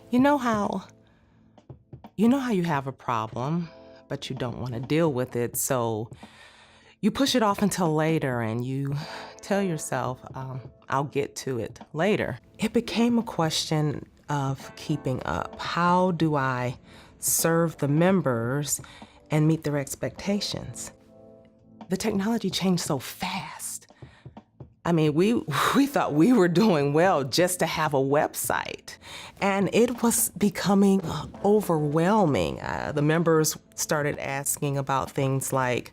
You know how you have a problem, but you don't want to deal with it, so you push it off until later and you tell yourself, I'll get to it later. It became a question of keeping up. How do I serve the members and meet their expectations? The technology changed so fast. I mean, we thought we were doing well just to have a website, and it was becoming overwhelming. The members started asking about things like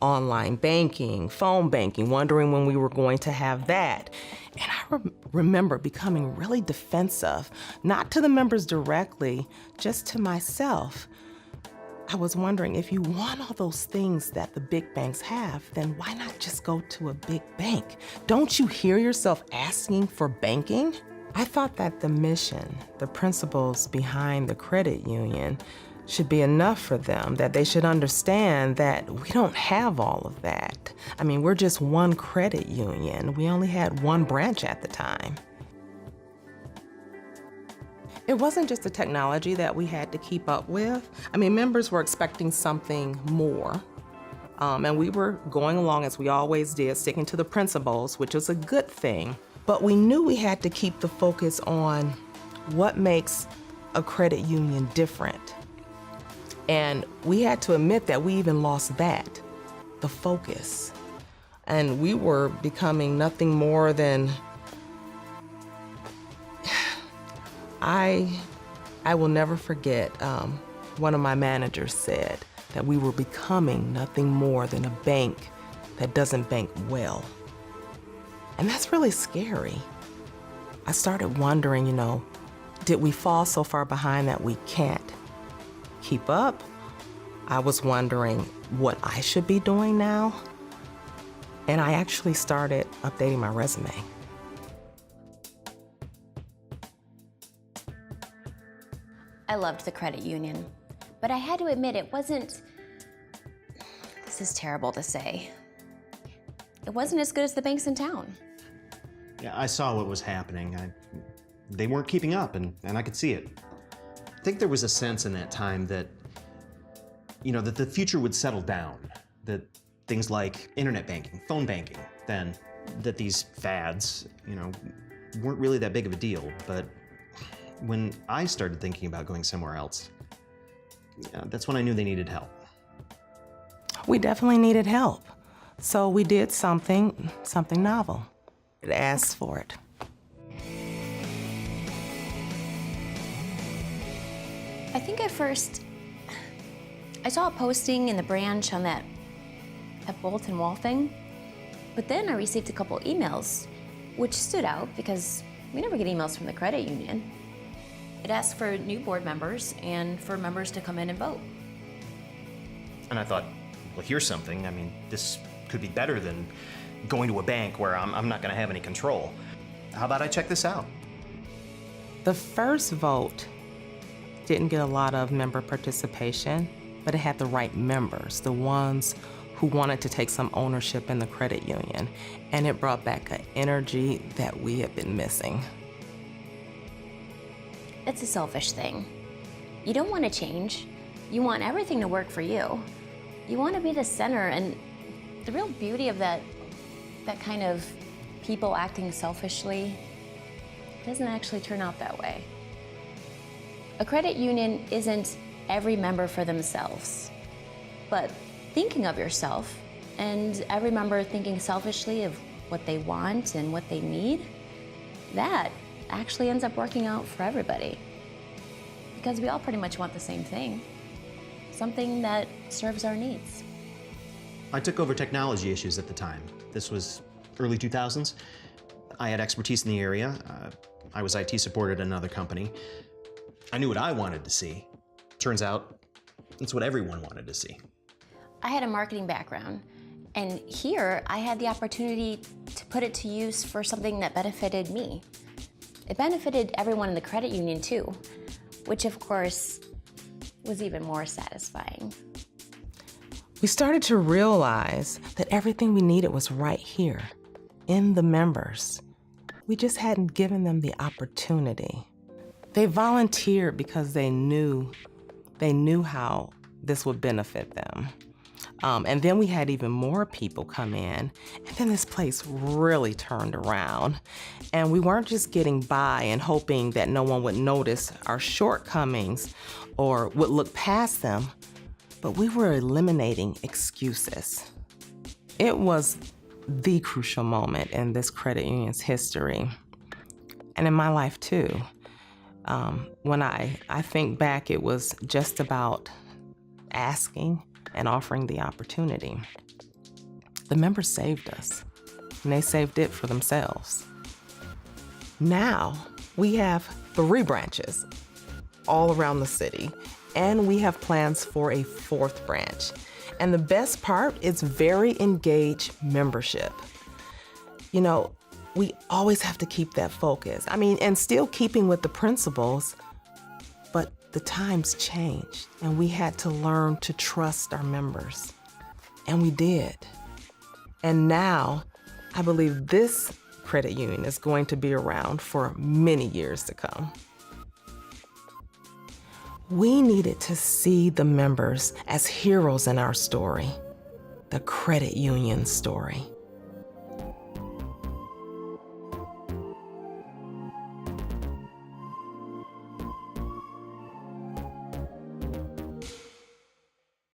online banking, phone banking, wondering when we were going to have that. And I remember becoming really defensive, not to the members directly, just to myself. I was wondering, if you want all those things that the big banks have, then why not just go to a big bank? Don't you hear yourself asking for banking? I thought that the mission, the principles behind the credit union should be enough for them, that they should understand that we don't have all of that. I mean, we're just one credit union. We only had one branch at the time. It wasn't just the technology that we had to keep up with. I mean, members were expecting something more. And we were going along as we always did, sticking to the principles, which was a good thing. But we knew we had to keep the focus on what makes a credit union different. And we had to admit that we even lost that, the focus. And we were becoming nothing more than I will never forget, one of my managers said that we were becoming nothing more than a bank that doesn't bank well. And that's really scary. I started wondering, did we fall so far behind that we can't keep up? I was wondering what I should be doing now. And I actually started updating my resume. I loved the credit union, but I had to admit it wasn't, this is terrible to say, it wasn't as good as the banks in town. Yeah, I saw what was happening. They weren't keeping up, and I could see it. I think there was a sense in that time that, that the future would settle down, that things like internet banking, phone banking, then that these fads, weren't really that big of a deal, but when I started thinking about going somewhere else, that's when I knew they needed help. We definitely needed help. So we did something novel. It asked for it. I think at first, I saw a posting in the branch on that bulletin wall thing, but then I received a couple emails, which stood out because we never get emails from the credit union. It asked for new board members and for members to come in and vote. And I thought, well, here's something. I mean, this could be better than going to a bank where I'm not going to have any control. How about I check this out? The first vote didn't get a lot of member participation, but it had the right members, the ones who wanted to take some ownership in the credit union. And it brought back an energy that we had been missing. It's a selfish thing. You don't want to change. You want everything to work for you. You want to be the center, and the real beauty of that kind of people acting selfishly doesn't actually turn out that way. A credit union isn't every member for themselves, but thinking of yourself and every member thinking selfishly of what they want and what they need, that actually ends up working out for everybody. Because we all pretty much want the same thing, something that serves our needs. I took over technology issues at the time. This was early 2000s. I had expertise in the area. I was IT support at another company. I knew what I wanted to see. Turns out, it's what everyone wanted to see. I had a marketing background, and here I had the opportunity to put it to use for something that benefited me. It benefited everyone in the credit union too, which of course was even more satisfying. We started to realize that everything we needed was right here, in the members. We just hadn't given them the opportunity. They volunteered because they knew how this would benefit them. And then we had even more people come in, and then this place really turned around. And we weren't just getting by and hoping that no one would notice our shortcomings or would look past them, but we were eliminating excuses. It was the crucial moment in this credit union's history, and in my life too. When I think back, it was just about asking and offering the opportunity. The members saved us, and they saved it for themselves. Now we have 3 branches all around the city, and we have plans for a 4th branch. And the best part is very engaged membership. You know, we always have to keep that focus. I mean, and still keeping with the principles, but the times changed, and we had to learn to trust our members. And we did. And now, I believe this credit union is going to be around for many years to come. We needed to see the members as heroes in our story, the credit union story.